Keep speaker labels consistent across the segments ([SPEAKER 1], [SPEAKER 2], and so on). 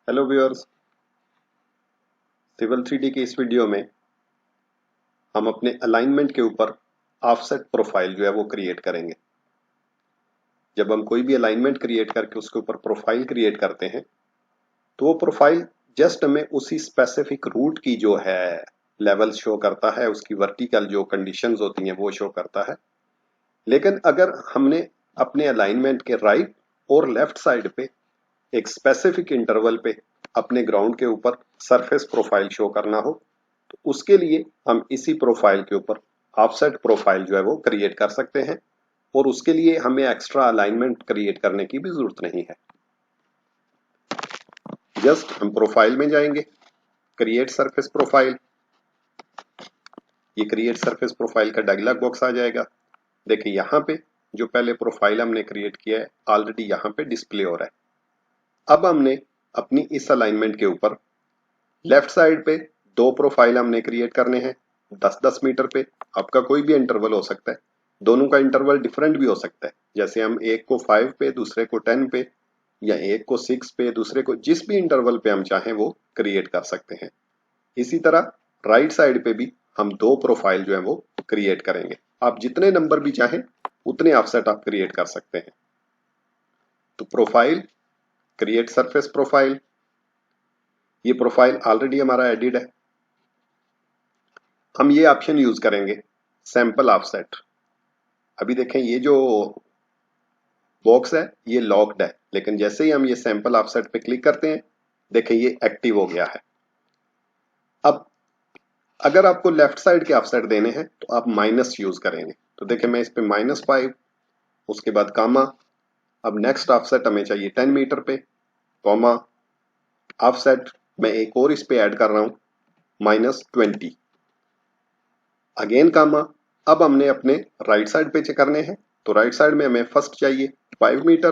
[SPEAKER 1] Hello viewers. Civil 3D के इस video में हम अपने अलाइनमेंट के ऊपर ऑफसेट प्रोफाइल जो है वो क्रिएट करेंगे। जब हम कोई भी अलाइनमेंट क्रिएट करके उसके ऊपर प्रोफाइल क्रिएट करते हैं तो वो प्रोफाइल जस्ट हमें उसी स्पेसिफिक रूट की जो है लेवल शो करता है, उसकी वर्टिकल जो कंडीशंस होती हैं वो शो करता है। लेकिन अगर हमने अपने अलाइनमेंट के राइट और लेफ्ट साइड पे एक स्पेसिफिक इंटरवल पे अपने ग्राउंड के ऊपर सरफेस प्रोफाइल शो करना हो तो उसके लिए हम इसी प्रोफाइल के ऊपर ऑफसेट प्रोफाइल जो है वो क्रिएट कर सकते हैं और उसके लिए हमें एक्स्ट्रा अलाइनमेंट क्रिएट करने की भी जरूरत नहीं है। जस्ट हम प्रोफाइल में जाएंगे, क्रिएट सरफेस प्रोफाइल। ये क्रिएट सरफेस प्रोफाइल का डायलॉग बॉक्स आ जाएगा। देखिए यहाँ पे जो पहले प्रोफाइल हमने क्रिएट किया है ऑलरेडी यहाँ पे डिस्प्ले हो रहा है। अब हमने अपनी इस अलाइनमेंट के ऊपर लेफ्ट साइड पे दो प्रोफाइल हमने क्रिएट करने हैं 10-10 मीटर पे। आपका कोई भी इंटरवल हो सकता है, दोनों का इंटरवल डिफरेंट भी हो सकता है। जैसे हम एक को 5 पे, दूसरे को 10 पे, या एक को 6 पे, दूसरे को जिस भी इंटरवल पे हम चाहें वो क्रिएट कर सकते हैं। इसी तरह राइट साइड पे भी हम दो प्रोफाइल जो है वो क्रिएट करेंगे। आप जितने नंबर भी चाहें उतने ऑफसेट आप क्रिएट कर सकते हैं। तो प्रोफाइल, क्रिएट सरफेस प्रोफाइल, ये प्रोफाइल ऑलरेडी हमारा एडिड है। हम ये ऑप्शन यूज करेंगे सैंपल ऑफसेट। अभी देखें ये जो बॉक्स है ये लॉक्ड है, लेकिन जैसे ही हम ये सैंपल ऑफसेट पे क्लिक करते हैं देखें ये एक्टिव हो गया है। अब अगर आपको लेफ्ट साइड के ऑफसेट देने हैं तो आप माइनस यूज करेंगे। तो देखें मैं इस पे -5, उसके बाद कामा। अब नेक्स्ट ऑफसेट हमें चाहिए 10 मीटर पे, कॉमा, ऑफसेट मैं एक और इस पे ऐड कर रहा हूं -20, अगेन कामा। अब हमने अपने राइट साइड पे चेक करने हैं तो राइट साइड में हमें फर्स्ट चाहिए 5 मीटर,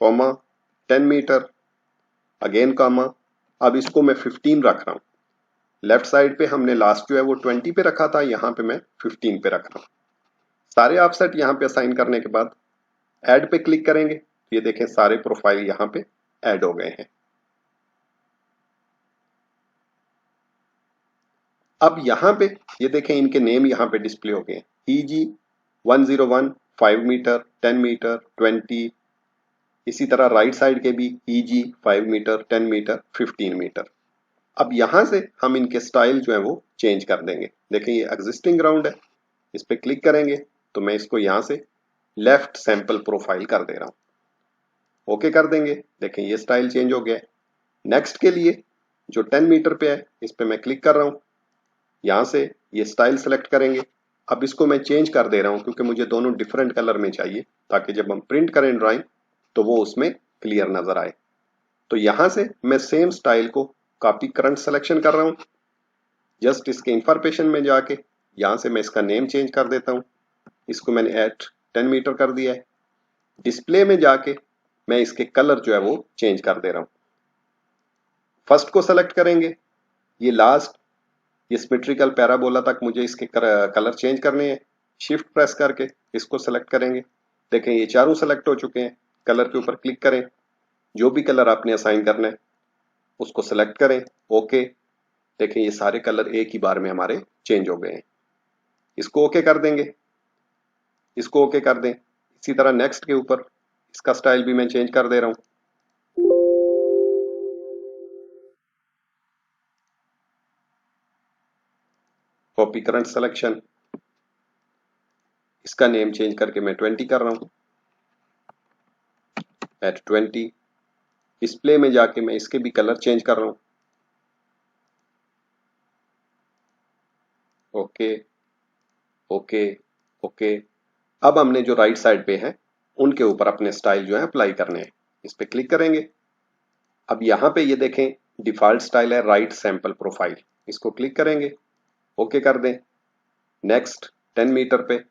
[SPEAKER 1] कॉमा, 10 मीटर, अगेन कामा। अब इसको मैं 15 रख रहा हूं। लेफ्ट साइड पे हमने लास्ट जो है वो 20 पे रखा था, यहाँ पे मैं 15 पे रख रहा हूं। सारे ऑफसेट यहाँ पे असाइन करने के बाद ऐड पे क्लिक करेंगे। ये देखें सारे प्रोफाइल यहाँ पे ऐड हो गए हैं। अब यहाँ पे ये देखें इनके नेम यहाँ पे डिस्प्ले हो गए हैं। EG 101 5 metre, 10 metre, 20। इसी तरह राइट साइड के भी EG 5 मीटर, 10 मीटर, 15 मीटर। अब यहां से हम इनके स्टाइल जो है वो चेंज कर देंगे। देखिए ये एग्जिस्टिंग ग्राउंड है, इस पे क्लिक करेंगे तो मैं इसको यहां से लेफ्ट सैंपल प्रोफाइल कर दे रहा हूं। ओके कर देंगे, देखें ये स्टाइल चेंज हो गया है। नेक्स्ट के लिए जो 10 मीटर पे है इस पे मैं क्लिक कर रहा हूं, यहां से ये स्टाइल सेलेक्ट करेंगे। अब इसको मैं चेंज कर दे रहा हूं क्योंकि मुझे दोनों डिफरेंट कलर में चाहिए ताकि जब हम प्रिंट करें ड्राइंग तो वो उसमें क्लियर नजर आए। तो यहां से मैं सेम स्टाइल को कॉपी करंट सिलेक्शन कर रहा हूं। जस्ट इसके इंफॉर्मेशन में जाके यहां से मैं इसका नेम चेंज कर देता हूं। इसको मैंने एट 10 मीटर कर दिया है। डिस्प्ले में जाके मैं इसके कलर जो है वो चेंज कर दे रहा हूं। फर्स्ट को सेलेक्ट करेंगे, ये लास्ट, ये सिमेट्रिकल पैराबोला तक मुझे इसके कलर चेंज करने हैं। शिफ्ट प्रेस करके इसको सेलेक्ट करेंगे। देखें ये चारों सेलेक्ट हो चुके हैं। कलर के ऊपर क्लिक करें, जो भी कलर आपने असाइन करना है उसको सेलेक्ट करें। ओके, देखें ये सारे कलर एक ही बार में हमारे चेंज हो गए हैं। इसको ओके कर देंगे, इसको ओके कर दें। इसी तरह नेक्स्ट के ऊपर इसका स्टाइल भी मैं चेंज कर दे रहा हूं। कॉपी करंट सिलेक्शन, इसका नेम चेंज करके मैं 20 कर रहा हूं, एट 20। डिस्प्ले में जाके मैं इसके भी कलर चेंज कर रहा हूं। Okay okay okay. अब हमने जो राइट साइड पे है उनके ऊपर अपने स्टाइल जो है अप्लाई करने हैं। इस पे क्लिक करेंगे। अब यहाँ पे ये देखें डिफॉल्ट स्टाइल है राइट सैंपल प्रोफाइल, इसको क्लिक करेंगे, ओके कर दें। नेक्स्ट 10 मीटर पे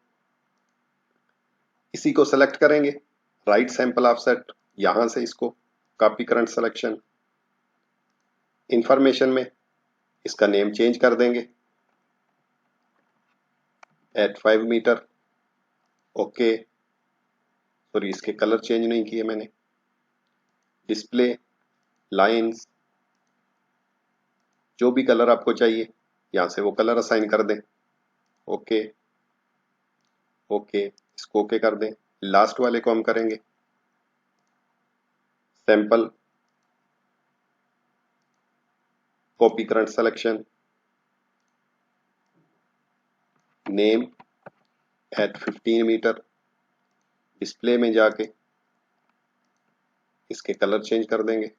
[SPEAKER 1] इसी को सेलेक्ट करेंगे, राइट सैंपल ऑफसेट, यहां से इसको कॉपी करंट सिलेक्शन, इंफॉर्मेशन में इसका नेम चेंज कर देंगे एट 5 मीटर। ओके, सॉरी इसके कलर चेंज नहीं किए मैंने। डिस्प्ले, लाइंस, जो भी कलर आपको चाहिए यहाँ से वो कलर असाइन कर दें। ओके ओके, इसको ओके कर दें। लास्ट वाले को हम करेंगे sample copy current selection, name at 15 metre, display में जाके इसके कलर चेंज कर देंगे।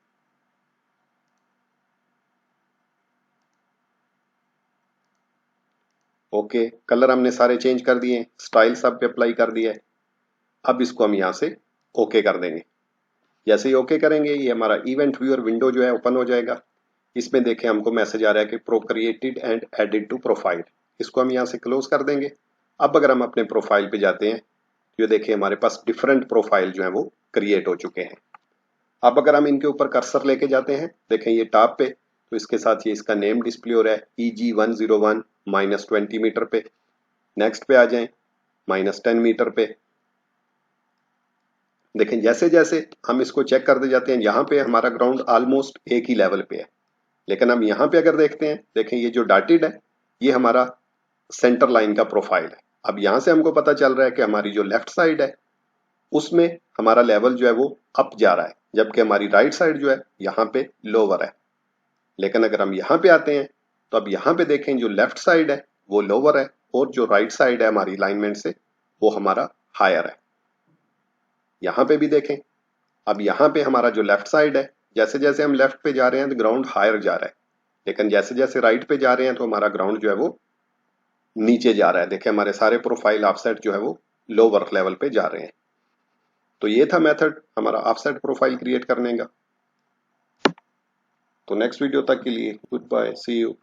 [SPEAKER 1] ओके, कलर हमने सारे चेंज कर दिए, स्टाइल सब पे अप्लाई कर दिया है। अब इसको हम यहाँ से ओके कर देंगे। जैसे ही ओके करेंगे ये हमारा इवेंट व्यूअर विंडो जो है ओपन हो जाएगा। इसमें देखें हमको मैसेज आ रहा है कि प्रोक्रिएटेड एंड एडेड टू प्रोफाइल, इसको हम यहाँ से क्लोज कर देंगे। अब अगर हम अपने प्रोफाइल पे जाते हैं तो ये देखिए हमारे पास डिफरेंट प्रोफाइल जो है वो क्रिएट हो चुके हैं। अब अगर हम इनके ऊपर कर्सर लेके जाते हैं, देखें ये टॉप पे, तो इसके साथ ये इसका नेम डिस्प्ले हो रहा है EG101 -20 मीटर पे। नेक्स्ट पे आ जाएं, -10 मीटर पे। देखें जैसे जैसे हम इसको चेक करते जाते हैं, यहाँ पे हमारा ग्राउंड ऑलमोस्ट एक ही लेवल पे है। लेकिन हम यहाँ पे अगर देखते हैं, देखें ये जो डॉटेड है ये हमारा सेंटर लाइन का प्रोफाइल है। अब यहाँ से हमको पता चल रहा है कि हमारी जो लेफ्ट साइड है उसमें हमारा लेवल जो है वो अप जा रहा है, जबकि हमारी राइट साइड जो है यहाँ पे लोअर है। लेकिन अगर हम यहाँ पे आते हैं तो अब यहाँ पे देखें जो लेफ्ट साइड है वो लोअर है और जो राइट साइड है हमारी अलाइनमेंट से वो हमारा हायर है। यहाँ पे भी देखें, अब यहाँ पे हमारा जो लेफ्ट साइड है, जैसे जैसे हम लेफ्ट पे जा रहे हैं तो ग्राउंड हायर जा रहा है, लेकिन जैसे जैसे राइट पे जा रहे हैं तो हमारा ग्राउंड जो है वो नीचे जा रहा है। देखें हमारे सारे प्रोफाइल ऑफसेट जो है वो लोअर लेवल पे जा रहे हैं। तो ये था मेथड हमारा ऑफसेट प्रोफाइल क्रिएट करने का। तो नेक्स्ट वीडियो तक के लिए गुड बाय, सी यू।